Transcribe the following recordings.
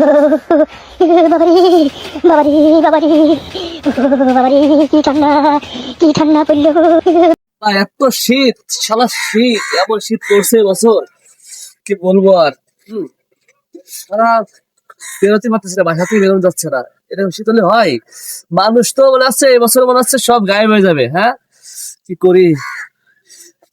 বাবারে বাবারে বাবারে বাবারে, কি ঠান্ডা পড়লো। এত শীত, শালা শীত, এমন শীত পড়ছে এবছর কি বলবো আর। সারা বেরোতে পারতেছে না, বাসা থেকে বেরোনো যাচ্ছে না। এরকম শীত হলে হয়? মানুষ তো মনে হচ্ছে এবছর মনে হচ্ছে সব গায়েব হয়ে যাবে। হ্যাঁ, কি করি,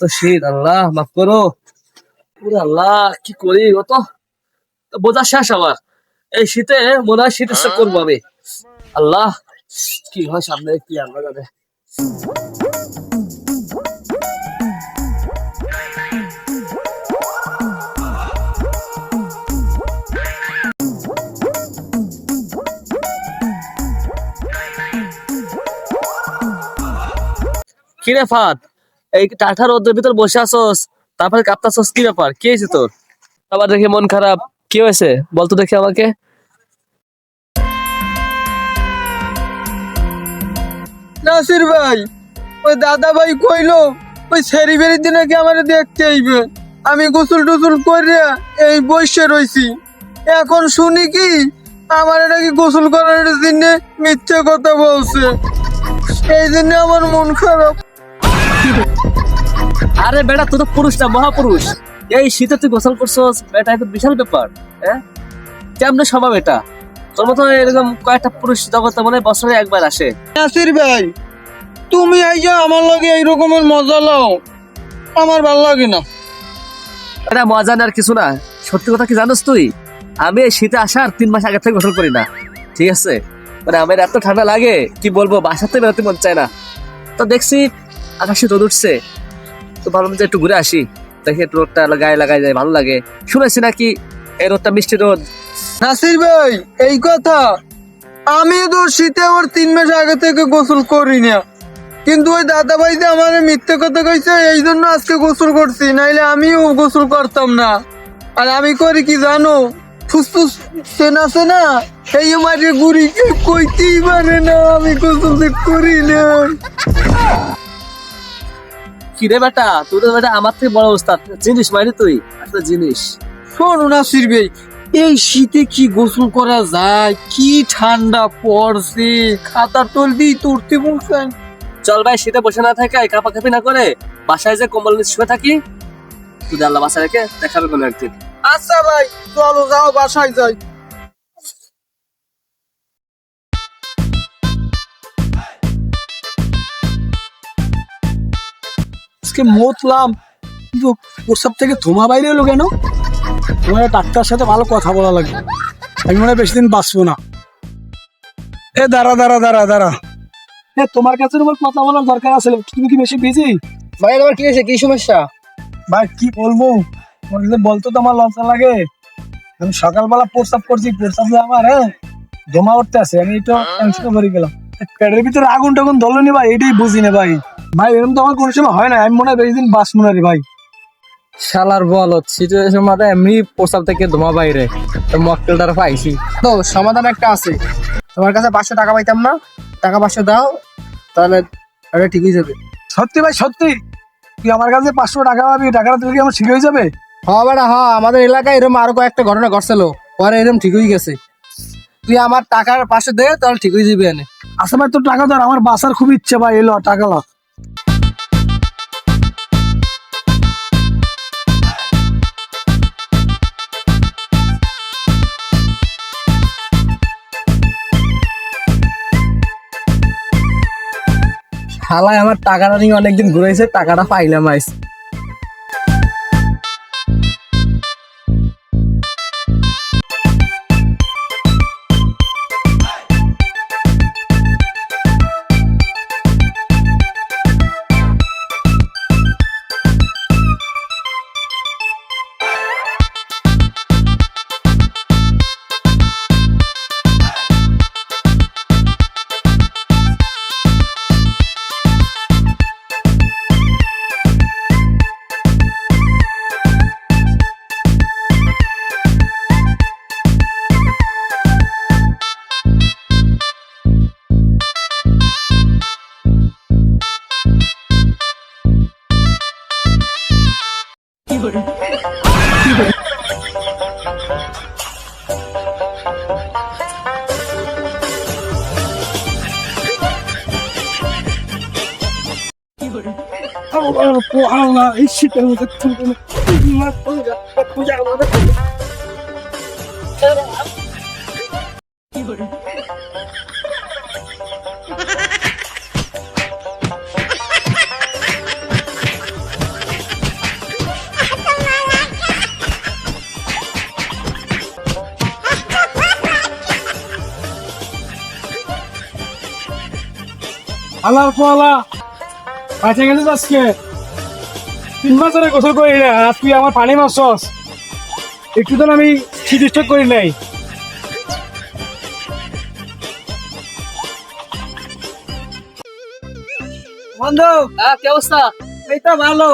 তো শীত, আল্লাহ মাফ করো। পুরো আল্লাহ, কি করি, অত বোঝা শেষ আমার। এই শীতে মনে হয় শীত স্ট্রোক করবো আমি। আল্লাহ, কি হয় সামনে, কি আল্লাহ জানে। কিরে ফাত, এই টাঠার রোদের ভিতর বসে আছোস, তারপরে কাঁপতাছোস, কি ব্যাপার, কি হয়েছে তোর? আবার দেখে মন খারাপ, কি হয়েছে বলতো দেখি আমাকে। নাসির ভাই, ওই দাদা ভাই কইলো ওই সেরি বেরির দিনে কি আমার দেখতে আইবে। আমি গোসল টোসল করে এই বসে রইছি, এখন শুনি কি আমার নাকি গোসল করার জন্য মিথ্যে কথা বলছে। এই জন্য আমার মন খারাপ। আরে বেটা, তুই তো পুরুষ না, মহাপুরুষ। এই শীতে তুই গোসল করছস, এটা একটা বিশাল ব্যাপার। হ্যাঁ, কেমনে সম্ভব এটা? তোর মতো এরকম কয়েকটা পুরুষ জগতে মনে হয় বছরে একবার আসে। নাসির ভাই, তুমি আইজা আমার লগে এই রকমের মজা লাও, আমার ভাল লাগে না। এটা মজা নেওয়ার কিছু না। সত্যি কথা কি জানোস তুই, আমি এই শীতে আসার 3 মাস আগে থেকে গোসল করি না, ঠিক আছে? মানে আমার এত ঠান্ডা লাগে কি বলবো, বাসাতে বেরোতে মন চায় না। তো দেখছি আকাশে রোদ উঠছে, তো ভাবলাম যে একটু ঘুরে আসি, দেখি একটু রোদটা গায়ে লাগাই যায়, ভালো লাগে। শুনেছি নাকি এই রোদটা মিষ্টি রোদ। নাসির ভাই, এই কথা আমি তো শীতে আমার 3 মাস আগে থেকে গোসল করি না, কিন্তু ওই দাদা ভাই যে আমার মিথ্যে কথা কইছে, এই জন্য আজকে গোসল করছি, নাইলে আমিও গোসল করতাম না। আর আমি করি কি জানো, ফুসফুস সেনা সেনা এই মাঝে গুড়ি কইতেই পারে না আমি গোসল যে করি না। কিরে বেটা, তুই তো বেটা আমার থেকে বড় অবস্থা জিনিস, মানে তুই একটা জিনিস। শোনো নাসির ভাই, এই শীতে কি গোসল করা যায়? কি ঠান্ডা পড়ছে, খাতা তোল দিয়ে তুলতে বলছেন। চল ভাই, শীতে বসে না থাকে, কাঁপাকাঁপি না করে বাসায় যে কম্বল নিয়ে শুয়ে থাকি, তুই আল্লাহ বাসায় রেখে দেখাবে কোনো একদিন। আচ্ছা ভাই, চলো যাও বাসায় যাই। আজকে মতলাম, কিন্তু প্রস্রাব থেকে ধোঁয়া বাইরে এলো কেন? তোমার ডাক্তার সাথে ভালো কথা বলা লাগবে, আমি মনে হয় বেশি দিন বাঁচবো না। এ দাঁড়া দাঁড়া দাঁড়া দাঁড়া, তোমার কাছে তোমার কথা বলার দরকার আছে, তুমি কি বেশি বিজি? ভাই আমার কি হয়েছে, কি সমস্যা? ভাই কি বলবো, তোমার কাছে বলতো তো আমার লজ্জা লাগে। আমি সকালবেলা প্রস্রাব করছি, প্রস্রাব দিয়ে আমার ধোঁয়া উঠতে আছে, আমি একটু টেনশনে ভরে গেলাম। পেটের ভিতরে আগুন টাগুন ধরলো ভাই, এটাই বুঝি না ভাই। ভাই এরকম তো আমার কোনো সময় হয় না, আমি মনে হয় বেশি দিন বাঁচবো না রে ভাই। শালার বল, সিচুয়েশন মাথায় এমনি প্রস্তাব থেকে ধোঁয়া বাইরে, তো মক্কেলটার পাইছি। তো সমাধান একটা আছে, তোমার কাছে 500 টাকা পাইতাম না, টাকা 500 দাও, তাহলে এটা ঠিক হয়ে যাবে। সত্যি ভাই সত্যি? তুই আমার কাছে 500 টাকা পাবি, টাকাটা তুই কি আমার ঠিক হয়ে যাবে? হ্যাঁ বেটা হ্যাঁ, আমাদের এলাকায় এরকম আরো কয়েকটা ঘটনা ঘটছিল, পরে এরকম ঠিক হয়ে গেছে। তুই আমার টাকার 500 দে, তাহলে ঠিক হয়ে যাবে এনে। আচ্ছা ভাই, তোর টাকা ধর, আমার বাসার খুব ইচ্ছে ভাই, এলো টাকা লা। শালায় আমার টাকাটা নিয়ে অনেকদিন ঘুরাইছে, টাকাটা পাইলাম আইস। আল্লাহ এই শীতের মধ্যে আল্লাহ পোয়ালা বাঁচে গেছিস আজকে 3 মাস ধরে গোসল করি না আজ তুই আমার পানি মারছস একটু তো আমি শীত স্টক করি নাই বন্ধু কি অবস্থা? এই তো ভালো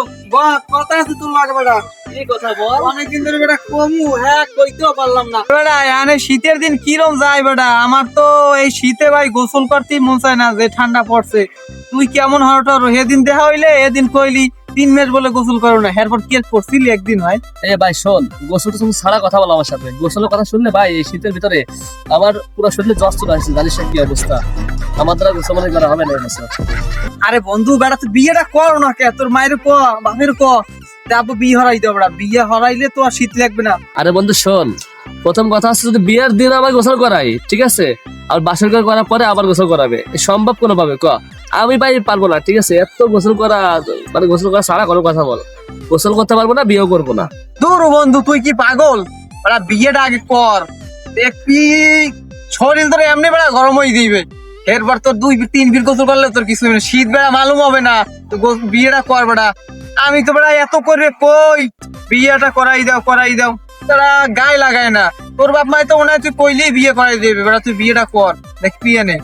কথা আছে তোর লাগে বেটা কি কথা বল। অনেকদিন ধরে বেটা কমু হ্যাঁ কইতেও পারলাম না বেটা এখানে শীতের দিন কিরম যায় বেটা আমার তো এই শীতে ভাই গোসল করতেই মন চায় না যে ঠান্ডা পড়ছে তুই কেমন হঠাৎ সেদিন দেখা হইলে এদিন কইলি 3 মাস বলে গোসল করো না এরপর কি করছিলি একদিন ভাই এ ভাই শোন, গোসল তুমি ছাড়া কথা বলো আমার সাথে। গোসলের কথা শুনলে ভাই এই শীতের ভিতরে আমার পুরো শরীরে জ্বর চলে আসছে, জানিস না কি অবস্থা। আমার দ্বারা গোসল মনে করা হবে না এই বছর। আরে বন্ধু বেটা তুই বিয়েটা কর না কে তোর মায়ের ক বাপের ক তারপর বিয়ে হরাই দেবো বেটা বিয়ে হরাইলে তো আর শীত লাগবে না আরে বন্ধু শোন, প্রথম কথা হচ্ছে যদি বিয়ের দিন আবার গোসল করাই ঠিক আছে, আর বাসর ঘর করার পরে আবার গোসল করাবে এ সম্ভব কোনো ভাবে ক? আমি ভাই পারবো না ঠিক আছে, এত গোসল করা মানে গোসল করা ছাড়া কোনো কথা বল। গোসল করতে পারবো না, বিয়েও করবো না। দূর বন্ধু তুই কি পাগল বেটা বিয়েটা আগে কর দেখবি শরীর তোর এমনি বেড়া গরম হয়ে দিবে এরপর তোর 2-3 বির গোসল করলে তোর কিছু হবে না শীত বেড়া মালুম হবে না তো বিয়েটা কর বেটা আমি তো বেড়া এত করে কই বিয়েটা করাই দাও তারা গায়ে লাগায় না তোর বাপ মাই তো মনে হয় তুই কইলেই বিয়ে করাই দেবে বেড়া তুই বিয়েটা কর দেখবি এনে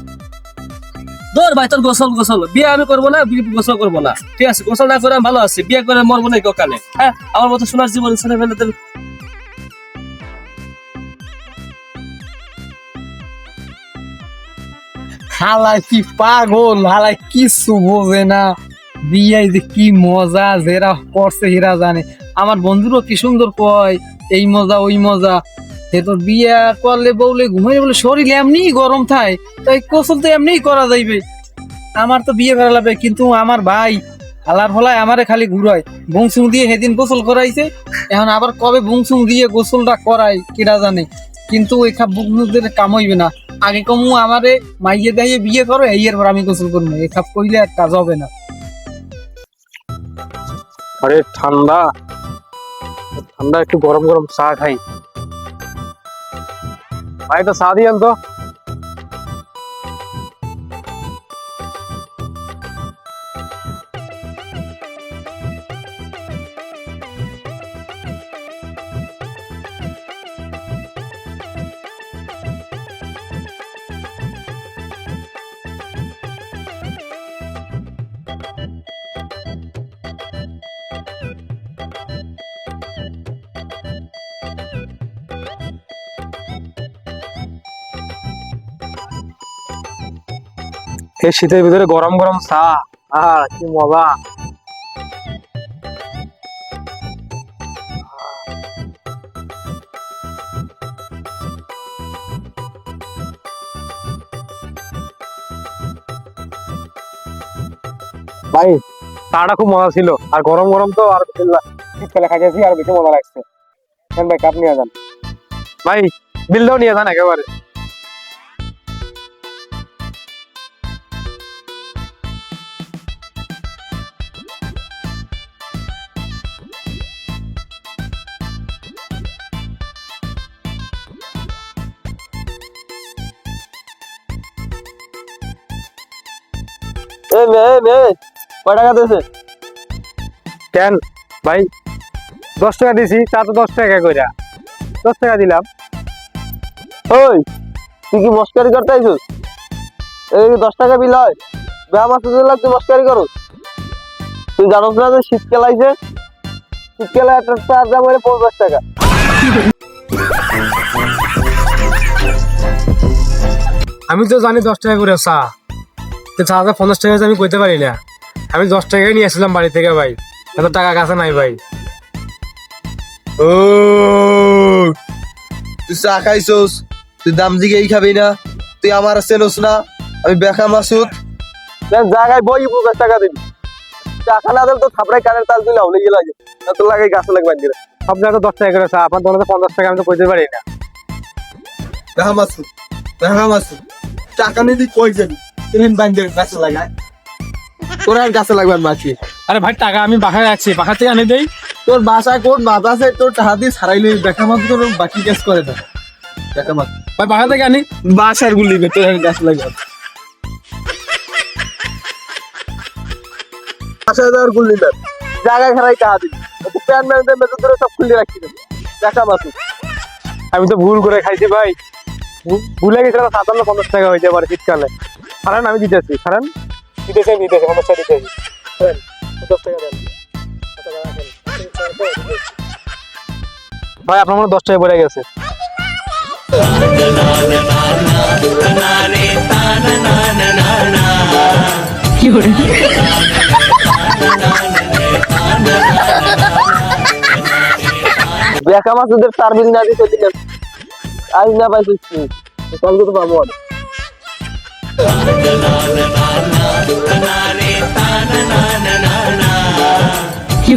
ধর ভাই তোর গোসল বিয়ে আমি করবো না, গোসল করবো না ঠিক আছে। গোসল না করে আমি ভালো আছি, বিয়ে করে মরবো না কানে। হ্যাঁ আমার মতো সোনার জীবন ছেলে ফেলে হালাই কি পাগল হালাই কিছু বোঝে না বিয়ে যে কি মজা যেরা করছে হেরা জানে আমার বন্ধুরও কি সুন্দর কয় এই মজা ওই মজা সে তোর বিয়ে করলে বউলে ঘুমাই বলে শরীর এমনি গরম থাকে তাই গোসল তো এমনি করা যাইবে আমার তো বিয়ে করা লাগবে কিন্তু আমার ভাই হালার ফলায় আমারে খালি ঘুরায় বংশুং দিয়ে সেদিন গোসল করাইছে এখন আবার কবে বংশুং দিয়ে গোসলটা করাই কিরা জানে কিন্তু ওই খাপ বুকনুদের কাম হইবে না আগে কমু আমারে মাইয়ে দাইয়ে বিয়ে করো এই এর পর আমি গোসল করবো এই খাপ কইলে আর কাজ হবে না আরে ঠান্ডা ঠান্ডা একটু গরম গরম চা খাই ভাই তো চা দিয়েন তো এই শীতের ভিতরে গরম গরম চা কি মজা ভাই চাটা খুব মজা ছিল আর গরম গরম তো আর শীতকালে খাইতেছি আর বেশি মজা লাগছে ভাই কাপ নিয়ে যান ভাই বিলটাও নিয়ে যান একেবারে কয় টাকা দিয়েছে কেন ভাই 10 টাকা দিছি চা তো 10 টাকা কইরা 10 টাকা দিলাম ওই তুই কি মস্কারি করতে আইছিস এই 10 টাকা বিল হয় ব্যায়াম আছে তুই মস্কারি করো তুই জানোস না যে শীতকাল আইছে শীতকালে একটা চার দাম হলে 50 টাকা আমি তো জানি 10 টাকা করে চা তো চাটা 50 টাকা আমি কইতে পারি না আমি 10 টাকাই নিয়ে আসলাম বাড়ি থেকে ভাই এত টাকা কাছে নাই ভাই ও তুই চা খাইছস তুই দাম জিগেই খাবি না তুই আমার চেনস না আমি বেকা মাসুদ জায়গায় বই 50 টাকা দিবি টাকা না দিলে তো থাপড়ায় কানের তাল দিলে হলে গিয়ে লাগে তো লাগে গাছে লাগবে দিলে আপনার তো 10 টাকা করে চা, আপনার দোকানে 50 টাকা আমি তো কইতে পারি না। দেখা মাসু টাকা নিয়ে তুই কই যাবি তুমি বান্ধে গাছে লাগায় তোর আর গাছে লাগবে মাছি আরে ভাই টাকা আমি বাসায় রাখছি, বাসা থেকে আনি দেই। তোর বাসায় কোন বাধা আছে তোর টাকা দিয়ে ছাড়াইলে দেখা মাছ তোর বাকি কাজ করে না দেখা মাছ ভাই বাসা থেকে আনি। বাসার গুলি তোর আর গাছ লাগাবে বাসায় দেওয়ার গুলি না জায়গা খারাই টাকা দিবি প্যান ম্যান মেজর ধরে সব খুলে রাখছি দেখা মাছ আমি তো ভুল করে খাইছি ভাই, ভুলে গেছিলাম 57-50 টাকা হইতে পারে শীতকালে। খারান আমি দিতেছি, খারান দিতেছি 50 টাকা দিতেছি। 50 টাকা দেন ভাই, আপনার মনে 10 টাকা পড়ে গেছে। দেখা মাছ ওদের সার্ভিস না দিয়ে চলে গেছে আজ না পাইছিস কল করতে পারবো কি